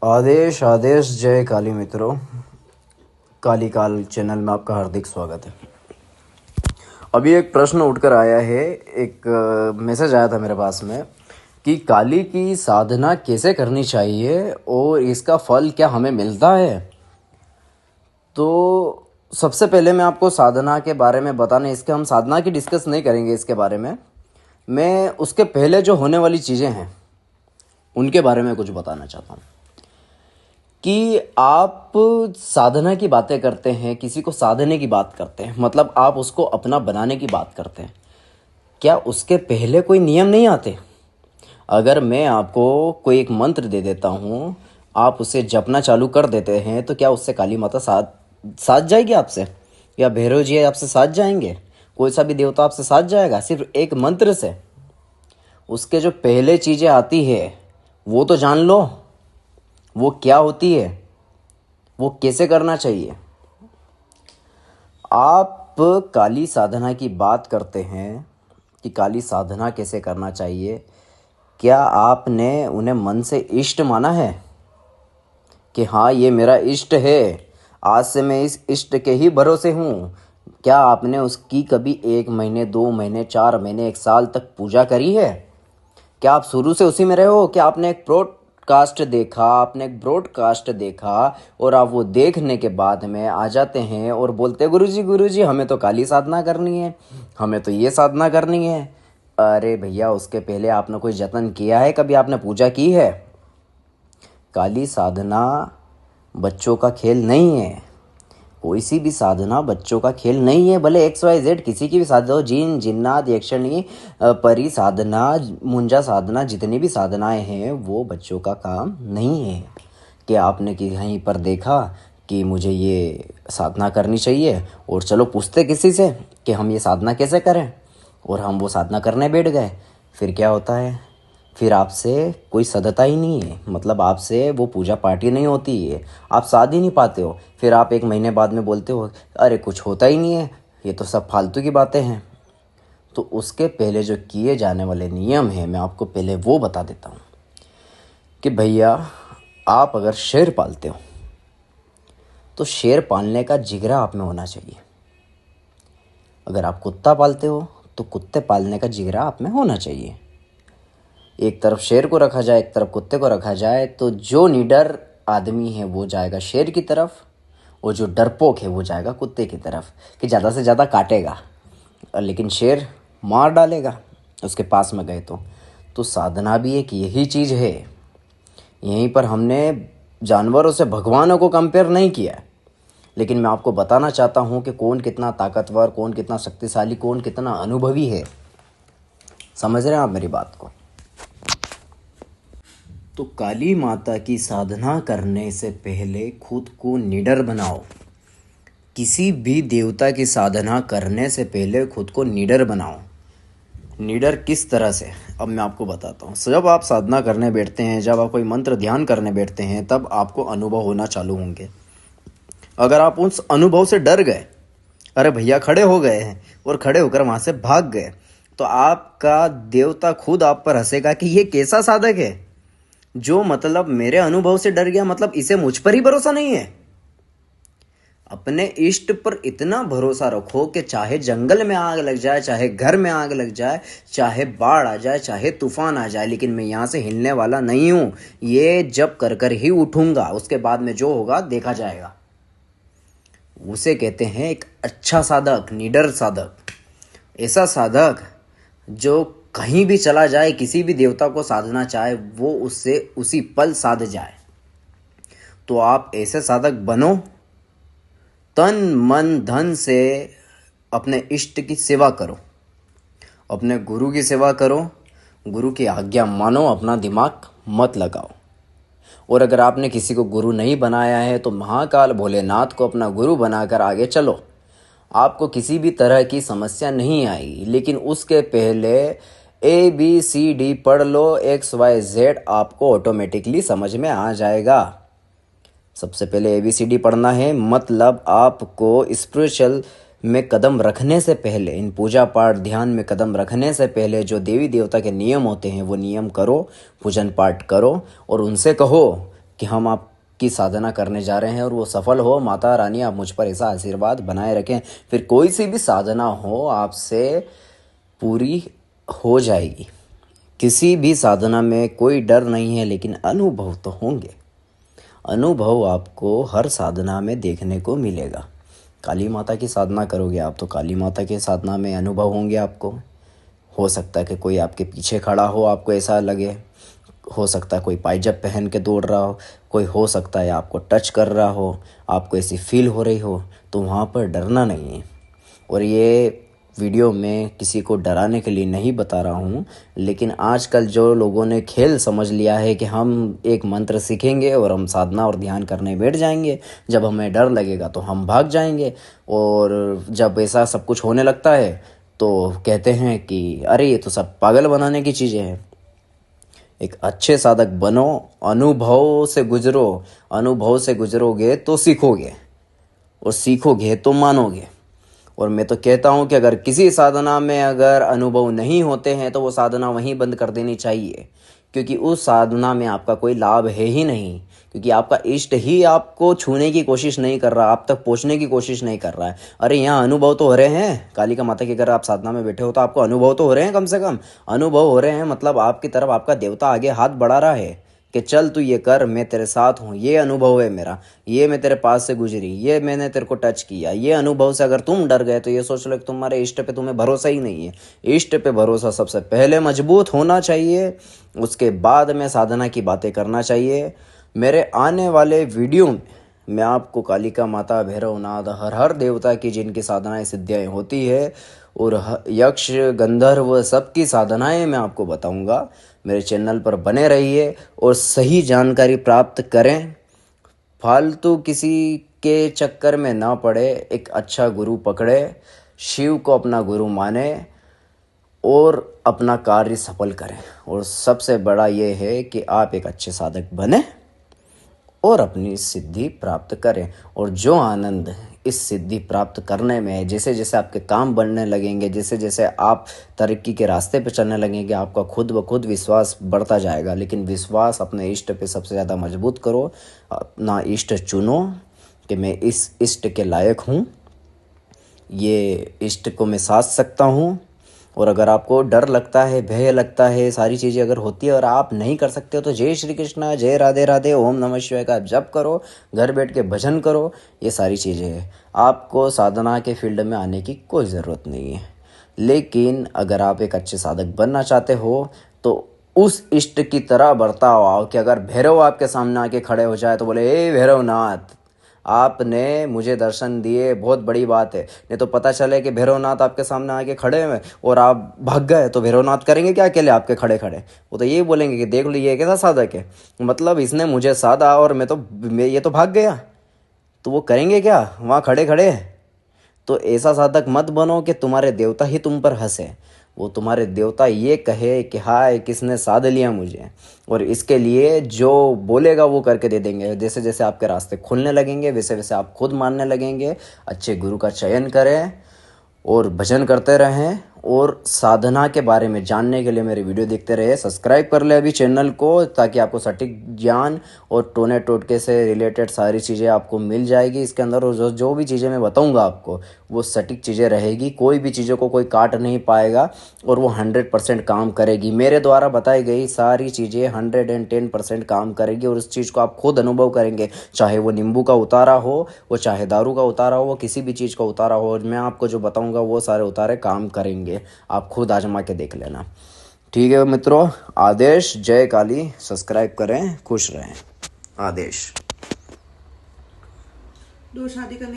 आदेश आदेश जय काली मित्रों। काली काल चैनल में आपका हार्दिक स्वागत है। अभी एक प्रश्न उठकर आया है, एक मैसेज आया था मेरे पास में कि काली की साधना कैसे करनी चाहिए और इसका फल क्या हमें मिलता है। तो सबसे पहले मैं आपको साधना के बारे में बताने, इसके हम साधना की डिस्कस नहीं करेंगे इसके बारे में, मैं उसके पहले जो होने वाली चीज़ें हैं उनके बारे में कुछ बताना चाहता हूँ। कि आप साधना की बातें करते हैं, किसी को साधने की बात करते हैं, मतलब आप उसको अपना बनाने की बात करते हैं, क्या उसके पहले कोई नियम नहीं आते? अगर मैं आपको कोई एक मंत्र दे देता हूँ, आप उसे जपना चालू कर देते हैं, तो क्या उससे काली माता साथ जाएगी आपसे, या भैरव जी आपसे साथ जाएंगे, कोई सा भी देवता आपसे साथ जाएगा सिर्फ एक मंत्र से? उसके जो पहले चीज़ें आती है वो तो जान लो, वो क्या होती है, वो कैसे करना चाहिए। आप काली साधना की बात करते हैं कि काली साधना कैसे करना चाहिए। क्या आपने उन्हें मन से इष्ट माना है कि हाँ ये मेरा इष्ट है, आज से मैं इस इष्ट के ही भरोसे हूँ? क्या आपने उसकी कभी 1 महीने 2 महीने 4 महीने 1 साल तक पूजा करी है? क्या आप शुरू से उसी में रहे हो? क्या आपने एक ब्रॉडकास्ट देखा और आप वो देखने के बाद में आ जाते हैं और बोलते हैं गुरुजी हमें तो काली साधना करनी है, हमें तो ये साधना करनी है। अरे भैया, उसके पहले आपने कोई जतन किया है? कभी आपने पूजा की है? काली साधना बच्चों का खेल नहीं है, कोई सी भी साधना बच्चों का खेल नहीं है। भले XYZ किसी की भी साधना हो, जीन जिन्नात यक्षिणी परी साधना मुंजा साधना, जितनी भी साधनाएं हैं वो बच्चों का काम नहीं है। कि आपने कहीं पर देखा कि मुझे ये साधना करनी चाहिए और चलो पूछते किसी से कि हम ये साधना कैसे करें, और हम वो साधना करने बैठ गए, फिर क्या होता है? फिर आपसे कोई सदता ही नहीं है, मतलब आपसे वो पूजा पाठ ही नहीं होती है, आप साध ही नहीं पाते हो। फिर आप 1 महीने बाद में बोलते हो अरे कुछ होता ही नहीं है, ये तो सब फालतू की बातें हैं। तो उसके पहले जो किए जाने वाले नियम हैं, मैं आपको पहले वो बता देता हूँ कि भैया, आप अगर शेर पालते हो तो शेर पालने का जिगरा आप में होना चाहिए। अगर आप कुत्ता पालते हो तो कुत्ते पालने का जिगरा आप में होना चाहिए। एक तरफ शेर को रखा जाए, एक तरफ कुत्ते को रखा जाए, तो जो निडर आदमी है वो जाएगा शेर की तरफ, और जो डरपोक है वो जाएगा कुत्ते की तरफ, कि ज़्यादा से ज़्यादा काटेगा लेकिन शेर मार डालेगा उसके पास में गए तो साधना भी एक यही चीज़ है। यहीं पर हमने जानवरों से भगवानों को कंपेयर नहीं किया है, लेकिन मैं आपको बताना चाहता हूँ कि कौन कितना ताकतवर, कौन कितना शक्तिशाली, कौन कितना अनुभवी है। समझ रहे हैं आप मेरी बात को? तो काली माता की साधना करने से पहले खुद को निडर बनाओ। किसी भी देवता की साधना करने से पहले खुद को निडर बनाओ। निडर किस तरह से, अब मैं आपको बताता हूँ। जब आप साधना करने बैठते हैं, जब आप कोई मंत्र ध्यान करने बैठते हैं, तब आपको अनुभव होना चालू होंगे। अगर आप उस अनुभव से डर गए, अरे भैया खड़े हो गए हैं और खड़े होकर वहाँ से भाग गए, तो आपका देवता खुद आप पर हंसेगा कि ये कैसा साधक है जो मतलब मेरे अनुभव से डर गया, मतलब इसे मुझ पर ही भरोसा नहीं है। अपने इष्ट पर इतना भरोसा रखो कि चाहे जंगल में आग लग जाए, चाहे घर में आग लग जाए, चाहे बाढ़ आ जाए, चाहे तूफान आ जाए, लेकिन मैं यहाँ से हिलने वाला नहीं हूँ। ये जब कर कर ही उठूंगा, उसके बाद में जो होगा देखा जाएगा। उसे कहते हैं एक अच्छा साधक, निडर साधक। ऐसा साधक जो कहीं भी चला जाए, किसी भी देवता को साधना चाहे, वो उससे उसी पल साध जाए। तो आप ऐसे साधक बनो, तन मन धन से अपने इष्ट की सेवा करो, अपने गुरु की सेवा करो, गुरु की आज्ञा मानो, अपना दिमाग मत लगाओ। और अगर आपने किसी को गुरु नहीं बनाया है तो महाकाल भोलेनाथ को अपना गुरु बनाकर आगे चलो, आपको किसी भी तरह की समस्या नहीं आएगी। लेकिन उसके पहले ABCD पढ़ लो, XYZ आपको ऑटोमेटिकली समझ में आ जाएगा। सबसे पहले ABCD पढ़ना है, मतलब आपको स्पिरिचुअल में कदम रखने से पहले, इन पूजा पाठ ध्यान में कदम रखने से पहले जो देवी देवता के नियम होते हैं वो नियम करो, पूजन पाठ करो और उनसे कहो कि हम आपकी साधना करने जा रहे हैं और वो सफल हो। माता रानी आप मुझ पर ऐसा आशीर्वाद बनाए रखें, फिर कोई सी भी साधना हो आपसे पूरी हो जाएगी। किसी भी साधना में कोई डर नहीं है, लेकिन अनुभव तो होंगे। अनुभव आपको हर साधना में देखने को मिलेगा। काली माता की साधना करोगे आप तो काली माता की साधना में अनुभव होंगे आपको। हो सकता है कि कोई आपके पीछे खड़ा हो, आपको ऐसा लगे। हो सकता है कोई पायजब पहन के दौड़ रहा हो, कोई हो सकता है आपको टच कर रहा हो, आपको ऐसी फील हो रही हो, तो वहाँ पर डरना नहीं है। और ये वीडियो में किसी को डराने के लिए नहीं बता रहा हूँ, लेकिन आजकल जो लोगों ने खेल समझ लिया है कि हम एक मंत्र सीखेंगे और हम साधना और ध्यान करने बैठ जाएंगे, जब हमें डर लगेगा तो हम भाग जाएंगे, और जब ऐसा सब कुछ होने लगता है तो कहते हैं कि अरे ये तो सब पागल बनाने की चीज़ें हैं। एक अच्छे साधक बनो, अनुभव से गुजरो। अनुभव से गुजरोगे तो सीखोगे, और सीखोगे तो मानोगे। और मैं तो कहता हूँ कि अगर किसी साधना में अगर अनुभव नहीं होते हैं तो वो साधना वहीं बंद कर देनी चाहिए, क्योंकि उस साधना में आपका कोई लाभ है ही नहीं। क्योंकि आपका इष्ट ही आपको छूने की कोशिश नहीं कर रहा, आप तक पहुँचने की कोशिश नहीं कर रहा है। अरे यहाँ अनुभव तो हो रहे हैं। कालिका माता की अगर आप साधना में बैठे हो तो आपको अनुभव तो हो रहे हैं, कम से कम अनुभव हो रहे हैं। मतलब आपकी तरफ आपका देवता आगे हाथ बढ़ा रहा है कि चल तू ये कर, मैं तेरे साथ हूँ, ये अनुभव है मेरा, ये मैं तेरे पास से गुजरी, ये मैंने तेरे को टच किया। ये अनुभव से अगर तुम डर गए तो ये सोच लो कि तुम्हारे इष्ट पे तुम्हें भरोसा ही नहीं है। इष्ट पे भरोसा सबसे पहले मजबूत होना चाहिए, उसके बाद में साधना की बातें करना चाहिए। मेरे आने वाले वीडियो में मैं आपको कालिका माता, भैरवनाथ, हर देवता की जिनकी साधनाएं सिद्धियाँ होती है, और यक्ष, गंधर्व सबकी साधनाएं मैं आपको बताऊंगा। मेरे चैनल पर बने रहिए और सही जानकारी प्राप्त करें। फालतू किसी के चक्कर में ना पड़े, एक अच्छा गुरु पकड़े, शिव को अपना गुरु माने और अपना कार्य सफल करें। और सबसे बड़ा ये है कि आप एक अच्छे साधक बने और अपनी सिद्धि प्राप्त करें। और जो आनंद इस सिद्धि प्राप्त करने में है, जैसे जैसे आपके काम बनने लगेंगे, जैसे जैसे आप तरक्की के रास्ते पर चलने लगेंगे, आपका खुद ब खुद विश्वास बढ़ता जाएगा। लेकिन विश्वास अपने इष्ट पे सबसे ज़्यादा मजबूत करो। अपना इष्ट चुनो कि मैं इस इष्ट के लायक हूँ, ये इष्ट को मैं साध सकता हूँ। और अगर आपको डर लगता है, भय लगता है, सारी चीज़ें अगर होती है और आप नहीं कर सकते हो, तो जय श्री कृष्णा, जय राधे राधे, ओम नमः शिवाय का जप करो, घर बैठ के भजन करो। ये सारी चीज़ें हैं। आपको साधना के फील्ड में आने की कोई ज़रूरत नहीं है। लेकिन अगर आप एक अच्छे साधक बनना चाहते हो तो उस इष्ट की तरह बर्ताव आओ कि अगर भैरव आपके सामने आके खड़े हो जाए तो बोले, ए भैरवनाथ, आपने मुझे दर्शन दिए, बहुत बड़ी बात है। नहीं तो पता चले कि भैरवनाथ आपके सामने आके खड़े हुए और आप भाग गए, तो भैरवनाथ करेंगे क्या अकेले आपके खड़े खड़े? वो तो ये बोलेंगे कि देख लो ये कैसा साधक है, मतलब इसने मुझे साधा और ये तो भाग गया। तो वो करेंगे क्या वहाँ खड़े खड़े? तो ऐसा साधक मत बनो कि तुम्हारे देवता ही तुम पर हंसे। वो तुम्हारे देवता ये कहे कि हाय किसने साध लिया मुझे, और इसके लिए जो बोलेगा वो करके दे देंगे। जैसे जैसे आपके रास्ते खुलने लगेंगे वैसे वैसे आप खुद मानने लगेंगे। अच्छे गुरु का चयन करें और भजन करते रहें। और साधना के बारे में जानने के लिए मेरी वीडियो देखते रहे। सब्सक्राइब कर ले अभी चैनल को, ताकि आपको सटीक ज्ञान और टोने टोटके से रिलेटेड सारी चीज़ें आपको मिल जाएगी इसके अंदर। और जो भी चीज़ें मैं बताऊंगा आपको वो सटीक चीज़ें रहेगी, कोई भी चीज़ों को कोई काट नहीं पाएगा, और वो 100% काम करेगी। मेरे द्वारा बताई गई सारी चीज़ें 110% काम करेगी, और उस चीज़ को आप खुद अनुभव करेंगे। चाहे वो नींबू का उतारा हो, वो चाहे दारू का उतारा हो, वो किसी भी चीज़ का उतारा हो, मैं आपको जो बताऊंगा वो सारे उतारे काम करेंगे। आप खुद आजमा के देख लेना। ठीक है मित्रों, आदेश। जय काली। सब्सक्राइब करें, खुश रहें। आदेश। दो शादी करने